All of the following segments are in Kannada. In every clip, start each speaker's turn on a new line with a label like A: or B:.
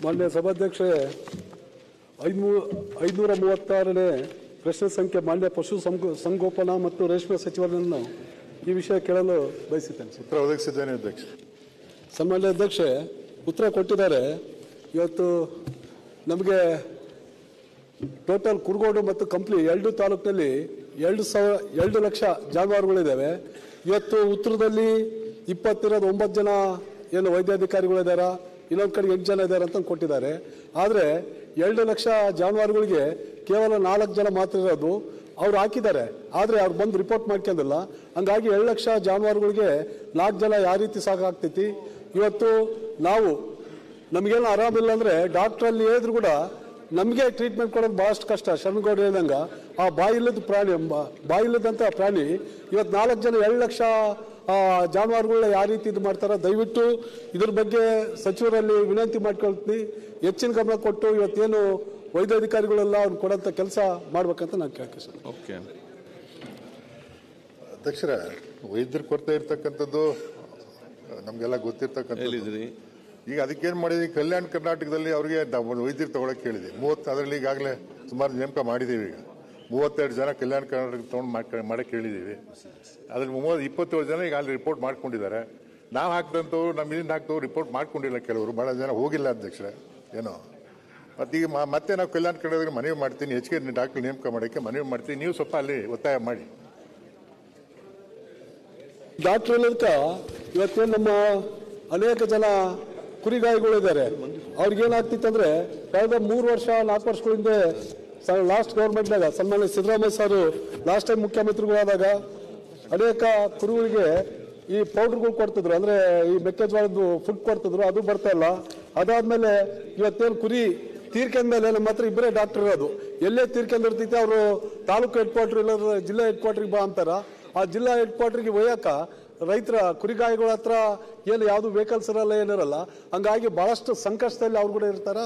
A: ಮಾನ್ಯ ಸಭಾಧ್ಯಕ್ಷರೇ, 536ನೇ ಪ್ರಶ್ನೆ ಸಂಖ್ಯೆ ಮಾನ್ಯ ಪಶು ಸಂಗೋಪನಾ ಮತ್ತು ರೇಷ್ಮೆ ಸಚಿವರನ್ನು ಈ ವಿಷಯ ಕೇಳಲು ಬಯಸುತ್ತೇನೆ.
B: ಉತ್ತರ ಒದಗಿಸಿದ್ದೇನೆ ಅಧ್ಯಕ್ಷ.
A: ಸನ್ಮಾನ್ಯ ಅಧ್ಯಕ್ಷೆ, ಉತ್ತರ ಕೊಟ್ಟಿದ್ದಾರೆ. ಇವತ್ತು ನಮಗೆ ಟೋಟಲ್ ಕುರುಗೋಡು ಮತ್ತು ಕಂಪ್ಲಿ 2 ತಾಲೂಕಿನಲ್ಲಿ 2 ಲಕ್ಷ ಜಾನುವಾರುಗಳಿದ್ದಾವೆ. ಇವತ್ತು ಉತ್ತರದಲ್ಲಿ 9 ಜನ ಏನು ವೈದ್ಯಾಧಿಕಾರಿಗಳಿದ್ದಾರೆ, ಇನ್ನೊಂದು ಕಡೆ 8 ಜನ ಇದ್ದಾರೆ ಅಂತ ಕೊಟ್ಟಿದ್ದಾರೆ. ಆದರೆ 2 ಲಕ್ಷ ಜಾನುವಾರುಗಳಿಗೆ ಕೇವಲ 4 ಜನ ಮಾತ್ರ ಇರೋದು. ಅವ್ರು ಹಾಕಿದ್ದಾರೆ, ಆದರೆ ಅವ್ರು ಬಂದು ರಿಪೋರ್ಟ್ ಮಾಡ್ಕೊಂಡಿಲ್ಲ. ಹಂಗಾಗಿ 2 ಲಕ್ಷ ಜಾನುವಾರುಗಳಿಗೆ 4 ಜನ ಯಾವ ರೀತಿ ಸಾಕಾಗ್ತೈತಿ? ಇವತ್ತು ನಾವು ನಮಗೇನು ಆರಾಮಿಲ್ಲ ಅಂದರೆ ಡಾಕ್ಟ್ರಲ್ಲಿ ಹೇಳಿದ್ರು ಕೂಡ ನಮಗೆ ಟ್ರೀಟ್ಮೆಂಟ್ ಕೊಡೋದು ಭಾಳಷ್ಟು ಕಷ್ಟ. ಶರಣಗೌಡ ಹೇಳ್ದಂಗೆ ಆ ಬಾಯಿಲ್ಲದಂಥ ಪ್ರಾಣಿ ಇವತ್ತು 4 ಜನ 2 ಲಕ್ಷ ಜಾನುವಾರುಗಳನ್ನ ಯಾವ ರೀತಿ ಇದು ಮಾಡ್ತಾರೆ? ದಯವಿಟ್ಟು ಇದ್ರ ಬಗ್ಗೆ ಸಚಿವರಲ್ಲಿ ವಿನಂತಿ ಮಾಡ್ಕೊಳ್ತೀನಿ, ಹೆಚ್ಚಿನ ಗಮನ ಕೊಟ್ಟು ಇವತ್ತೇನು ವೈದ್ಯಾಧಿಕಾರಿಗಳೆಲ್ಲ ಅವ್ನು ಕೊಡೋಂಥ ಕೆಲಸ ಮಾಡ್ಬೇಕಂತ ನಾನು ಕೇಳ್ತೀನಿ ಸರ್.
B: ಓಕೆ ಅಧ್ಯಕ್ಷರ, ವೈದ್ಯರ ಕೊರತೆ ಇರ್ತಕ್ಕಂಥದ್ದು ನಮಗೆಲ್ಲ ಗೊತ್ತಿರ್ತಕ್ಕಂಥದ್ದು. ಈಗ ಅದಕ್ಕೇನು ಮಾಡಿದ್ವಿ, ಕಲ್ಯಾಣ ಕರ್ನಾಟಕದಲ್ಲಿ ಅವರಿಗೆ ವೈದ್ಯರು ತಗೊಳಕ್ಕೆ ಕೇಳಿದ್ವಿ. ಅದರಲ್ಲಿ ಈಗಾಗಲೇ ಸುಮಾರು ನೇಮಕ ಮಾಡಿದ್ದೀವಿ. ಈಗ 32 ಜನ ಕಲ್ಯಾಣ ಕರ್ನಾಟಕ ತೊಗೊಂಡು ಮಾಡಕ್ಕೆ ಹೇಳಿದ್ದೀವಿ. ಅದ್ರಲ್ಲಿ 27 ಜನ ಈಗ ಅಲ್ಲಿ ರಿಪೋರ್ಟ್ ಮಾಡ್ಕೊಂಡಿದ್ದಾರೆ. ನಾವು ಹಾಕಿದಂಥವ್ರು ನಮ್ಮ ಇದನ್ನ ಹಾಕ್ತವ್ರು ರಿಪೋರ್ಟ್ ಮಾಡ್ಕೊಂಡಿಲ್ಲ, ಕೆಲವರು ಭಾಳ ಜನ ಹೋಗಿಲ್ಲ ಅಧ್ಯಕ್ಷರೇ ಏನೋ. ಮತ್ತೀಗ ಮತ್ತೆ ನಾವು ಕಲ್ಯಾಣ ಕರ್ನಾಟಕ ಮನವಿ ಮಾಡ್ತೀನಿ, ಹೆಚ್ಚಿಗೆ ಡಾಕ್ಟರ್ ನೇಮಕ ಮಾಡೋಕ್ಕೆ ಮನವಿ ಮಾಡ್ತೀನಿ. ನೀವು ಸ್ವಲ್ಪ ಅಲ್ಲಿ ಒತ್ತಾಯ ಮಾಡಿ.
A: ಡಾಕ್ಟರ್ ಹೇಳೋದಕ್ಕೆ ಇವತ್ತೇನು ನಮ್ಮ ಅನೇಕ ಜನ ಕುರಿಗಾಯಿಗಳಿದ್ದಾರೆ. ಅವ್ರಿಗೇನಾಗ್ತಿತ್ತಂದ್ರೆ ಕಳೆದ 3 ವರ್ಷ 4 ವರ್ಷಗಳಿಂದ ಲಾಸ್ಟ್ ಗೌರ್ಮೆಂಟ್ನಾಗ ಸನ್ಮಾನ್ಯ ಸಿದ್ದರಾಮಯ್ಯ ಸಾರು ಲಾಸ್ಟ್ ಟೈಮ್ ಮುಖ್ಯಮಂತ್ರಿಗಳಾದಾಗ ಅನೇಕ ಕುರಿಗಳಿಗೆ ಈ ಪೌಡರ್ಗಳು ಕೊಡ್ತಿದ್ರು, ಅಂದ್ರೆ ಈ ಮೆಕ್ಕೆಜೋಳದ್ದು ಫುಡ್ ಕೊಡ್ತಿದ್ರು, ಅದು ಬರ್ತಾ ಇಲ್ಲ. ಅದಾದ್ಮೇಲೆ ಇವತ್ತೇನು ಕುರಿ ತೀರ್ಕೊಂಡ್ಮೇಲೆ ನಮ್ಮ ಹತ್ರ ಇಬ್ಬರೇ ಡಾಕ್ಟರ್ ಇರೋದು. ಎಲ್ಲೇ ತೀರ್ಕೊಂಡಿರ್ತೈತೆ ಅವರು ತಾಲೂಕು ಹೆಡ್ ಕ್ವಾರ್ಟರ್ ಇಲ್ಲ ಜಿಲ್ಲಾ ಹೆಡ್ ಕ್ವಾರ್ಟರ್ಗೆ ಬಾ ಅಂತಾರ. ಆ ಜಿಲ್ಲಾ ಹೆಡ್ ಕ್ವಾರ್ಟರ್ಗೆ ಒಯ್ಯಕ ರೈತರ ಕುರಿಗಾಯಿಗಳ ಹತ್ರ ಏನು ಯಾವುದು ವೆಹಿಕಲ್ಸ್ ಇರಲ್ಲ, ಏನಿರಲ್ಲ. ಹಂಗಾಗಿ ಬಹಳಷ್ಟು ಸಂಕಷ್ಟದಲ್ಲಿ ಅವ್ರು ಕೂಡ ಇರ್ತಾರ.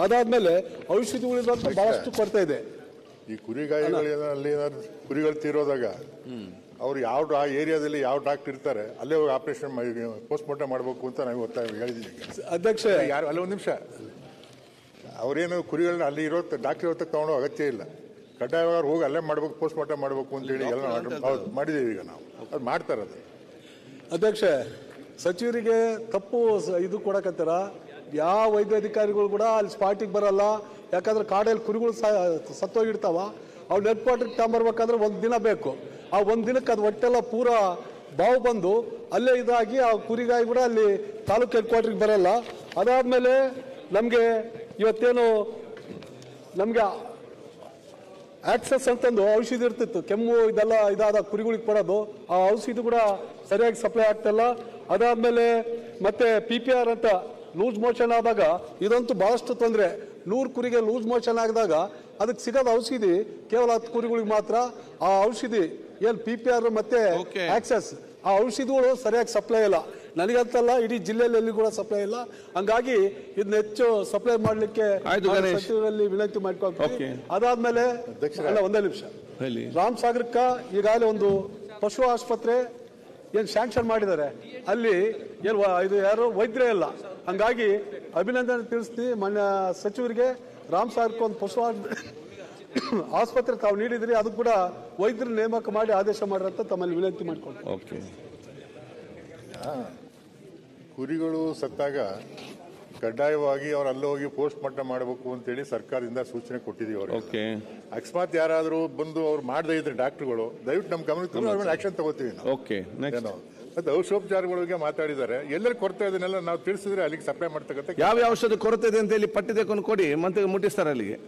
A: ಅದಾದ್ಮೇಲೆ ಔಷಧಿಗಳಿರೋದು ಬಹಳಷ್ಟು ಕೊರತೆ ಇದೆ.
B: ಈ ಕುರಿಗಾಯಿಗಳಲ್ಲಿ ಕುರಿಗಳು ತೀರೋದಾಗ ಅವ್ರು ಆ ಏರಿಯಾದಲ್ಲಿ ಯಾವ ಡಾಕ್ಟರ್ ಇರ್ತಾರೆ ಅಲ್ಲೇ ಹೋಗಿ ಆಪರೇಷನ್ ಪೋಸ್ಟ್ ಮಾರ್ಟಮ್ ಮಾಡಬೇಕು ಅಂತ ನಾವು ಹೇಳಿದ್ದೀವಿ
A: ಅಧ್ಯಕ್ಷ.
B: ಯಾರು ಅಲ್ಲಿ ಒಂದು ನಿಮಿಷ, ಅವ್ರೇನು ಕುರಿಗಳನ್ನ ಅಲ್ಲಿ ಇರೋ ಡಾಕ್ಟರ್ ಇರೋ ತಗೊಂಡೋ ಅಗತ್ಯ ಇಲ್ಲ. ಕಡ್ಡಾಯವಾಗಿ ಹೋಗಿ ಅಲ್ಲೇ ಮಾಡ್ಬೇಕು, ಪೋಸ್ಟ್ ಮಾರ್ಟಮ್ ಮಾಡಬೇಕು ಅಂತೇಳಿ ಎಲ್ಲ ಮಾಡಿದ್ದೀವಿ. ಈಗ ನಾವು ಅದು ಮಾಡ್ತಾರೆ. ಅದು
A: ಅಧ್ಯಕ್ಷ, ಸಚಿವರಿಗೆ ತಪ್ಪು ಇದು ಕೊಡಕತ್ತಾರ. ಯಾವ ವೈದ್ಯಾಧಿಕಾರಿಗಳು ಕೂಡ ಅಲ್ಲಿ ಸ್ಪಾಟಿಗೆ ಬರಲ್ಲ. ಯಾಕಂದ್ರೆ ಕಾಡಲ್ಲಿ ಕುರಿಗಳು ಸತ್ತೋಗಿರ್ತಾವ. ಅವ್ರು ಹೆಡ್ ಕ್ವಾರ್ಟರ್ಗೆ ತಗೊಂಬರ್ಬೇಕಂದ್ರೆ 1 ದಿನ ಬೇಕು. ಆ 1 ದಿನಕ್ಕೆ ಅದು ಒಟ್ಟೆಲ್ಲ ಪೂರಾ ಬಾವು ಬಂದು ಅಲ್ಲೇ ಇದಾಗಿ ಆ ಕುರಿಗಾಯಿ ಕೂಡ ಅಲ್ಲಿ ತಾಲೂಕು ಹೆಡ್ ಕ್ವಾರ್ಟರ್ಗೆ ಬರಲ್ಲ. ಅದಾದ್ಮೇಲೆ ನಮಗೆ ಇವತ್ತೇನು ನಮಗೆ ಆಕ್ಸೆಸ್ ಅಂತಂದು ಔಷಧಿ ಇರ್ತಿತ್ತು, ಕೆಮ್ಮು ಇದೆಲ್ಲ ಇದಾದ ಕುರಿಗಳಿಗೆ ಕೊಡೋದು. ಆ ಔಷಧಿ ಕೂಡ ಸರಿಯಾಗಿ ಸಪ್ಲೈ ಆಗ್ತಿಲ್ಲ. ಅದಾದ್ಮೇಲೆ ಮತ್ತೆ PPR ಅಂತ ಲೂಸ್ ಮೋಷನ್ ಆದಾಗ ಇದಂತೂ ಬಹಳಷ್ಟು ತೊಂದರೆ. 100 ಕುರಿಗೆ ಲೂಸ್ ಮೋಷನ್ ಆಗಿದಾಗ ಅದಕ್ಕೆ ಸಿಗೋದು ಔಷಧಿ ಕೇವಲ 10 ಕುರಿಗಳಿಗೆ ಮಾತ್ರ. ಆ ಔಷಧಿ ಏನು PPR ಮತ್ತೆ ಆಕ್ಸೆಸ್ ಆ ಔಷಧಿಗಳು ಸರಿಯಾಗಿ ಸಪ್ಲೈ ಇಲ್ಲ. ನನಗಂತಲ್ಲ, ಇಡೀ ಜಿಲ್ಲೆಯಲ್ಲಿ ಎಲ್ಲಿ ಕೂಡ ಸಪ್ಲೈ ಇಲ್ಲ. ಹಂಗಾಗಿ ಇದನ್ನ ಹೆಚ್ಚು ಸಪ್ಲೈ ಮಾಡ್ಲಿಕ್ಕೆ ಸಚಿವರಲ್ಲಿ ವಿನಂತಿ ಮಾಡ್ಕೊಳ್ತೀವಿ. ಅದಾದ್ಮೇಲೆ ಒಂದೇ ನಿಮಿಷ, ರಾಮಸಾಗರಕ್ಕ ಈಗಾಗಲೇ ಒಂದು ಪಶು ಆಸ್ಪತ್ರೆ ಏನು ಸ್ಯಾಂಕ್ಷನ್ ಮಾಡಿದ್ದಾರೆ. ಅಲ್ಲಿ ಏನು ಇದು ಯಾರು ವೈದ್ಯರೇ ಇಲ್ಲ. ಹಂಗಾಗಿ ಅಭಿನಂದನೆ ತಿಳಿಸ್ತೀವಿ ಮಾನ್ಯ ಸಚಿವರಿಗೆ. ರಾಮಸಾಗರಕ್ಕೆ ಒಂದು ಪಶು ಆಸ್ಪತ್ರೆ ತಾವು ನೀಡಿದ್ರಿ, ಅದು ಕೂಡ ವೈದ್ಯರ ನೇಮಕ ಮಾಡಿ ಆದೇಶ ಮಾಡಿರಂತ ತಮ್ಮಲ್ಲಿ ವಿನಂತಿ ಮಾಡ್ಕೊಂಡು.
B: ಕುರಿಗಳು ಸತ್ತಾಗ ಕಡ್ಡಾಯವಾಗಿ ಅವ್ರು ಅಲ್ಲಿ ಹೋಗಿ ಪೋಸ್ಟ್ ಮಾರ್ಟಮ್ ಮಾಡಬೇಕು ಅಂತೇಳಿ ಸರ್ಕಾರದಿಂದ ಸೂಚನೆ ಕೊಟ್ಟಿದ್ದೀವಿ ಅವ್ರಿಗೆ. ಅಕಸ್ಮಾತ್ ಯಾರಾದರೂ ಬಂದು ಅವ್ರು ಮಾಡದೇ ಇದ್ರೆ ಡಾಕ್ಟರ್ಗಳು ದಯವಿಟ್ಟು ನಮ್ಮ ಗಮನಕ್ಕೆ ಆಕ್ಷನ್ ತಗೋತೀವಿ. ಮತ್ತೆ ಔಷಧೋಪಚಾರಗಳಿಗೆ ಮಾತಾಡಿದ್ದಾರೆ. ಎಲ್ಲರೂ ಕೊರತೆ ಇದನ್ನೆಲ್ಲ ನಾವು ತಿಳಿಸಿದ್ರೆ ಅಲ್ಲಿಗೆ ಸಪ್ಲೈ ಮಾಡ್ತಕ್ಕಂಥ
C: ಯಾವ ಔಷಧ ಕೊರತೆ ಇದೆ ಅಂತ ಹೇಳಿ ಪಟ್ಟಿ ತೆಕೊಂಡು ಕೊಡಿ, ಮತ್ತೆ ಮುಟ್ಟಿಸ್ತಾರೆ ಅಲ್ಲಿಗೆ.